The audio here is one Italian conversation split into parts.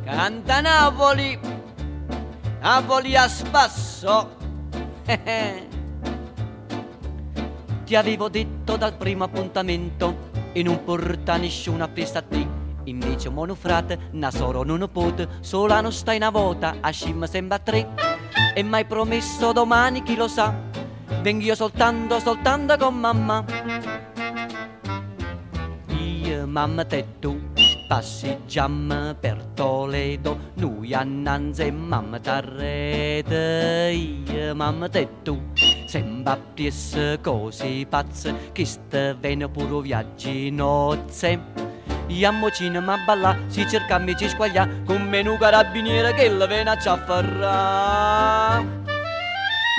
Canta Napoli, Napoli a spasso. Ti avevo detto dal primo appuntamento e non porta nessuna festa a te. Invece monofrate, nasoro non pote, sola non stai una volta, a scim sembra tre. E m'hai promesso domani, chi lo sa, vengo io soltanto con mamma. Io, mamma te tu, passeggiamo per Toledo, noi annanzi e mamma t'arrete. Io, mamma te tu, sembra piesse così pazze, che ste vene pure viaggi nozze. Iammo cinema a ballà, si cerca amici squaglia, con menu carabiniere che la vena ci afferrà.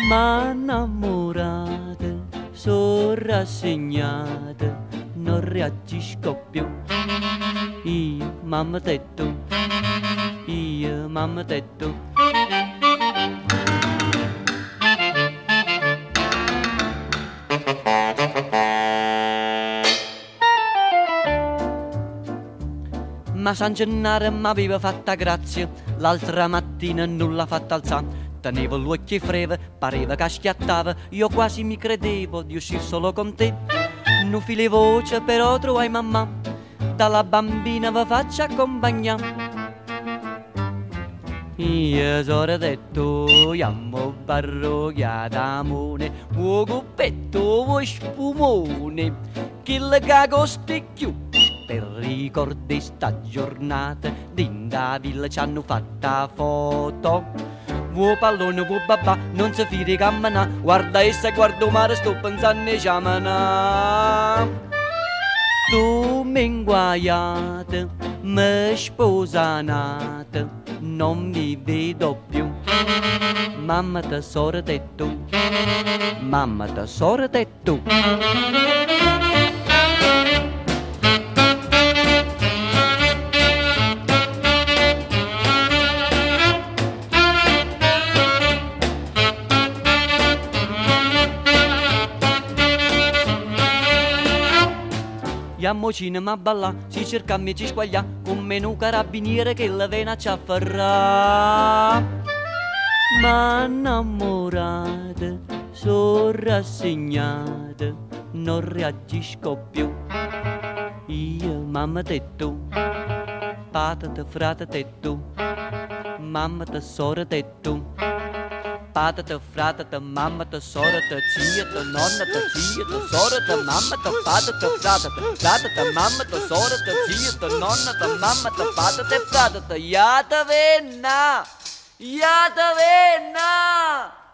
Ma innamorate, sono rassegnate, non reagisco più. Io, mamma te tu, io, mamma te tu. Ma San Gennaro m'aveva fatta grazia, l'altra mattina non l'ha fatta alzare. Tenevo l'occhio freve, pareva che schiattava, io quasi mi credevo di uscire solo con te. Non file voce però trovai mamma, dalla bambina vi faccio accompagnare. Io sono detto, iammo parrocchiata amone, un cuppetto, un spumone, che le cagosti più. Per ricordare sta giornata, d'inda villa ci hanno fatta foto. Vuoi pallone, vuoi babà, non si fidi camminà, guarda essa, guarda mare, sto pensando a ciamana. Tu mi inguaiate, mi sposanate, non mi vedo più. Mamma tesoro te tu, mamma tesoro te tu. Iammo cinema a ballà, si cerca amici squaglia, con menu carabiniere che la vena ci afferrà. Ma innamorate, sono rassegnate, non reagisco più. Io, mamma te tu, patata frate te tu, mamma tesoro te tu. Patata, fratata, mamma, tesoro, zia, nonna, zia, tesoro, mamma, patata, fratata, mamma, tesoro, zia, nonna, mamma, patata, fratata, iata venna, iata venna.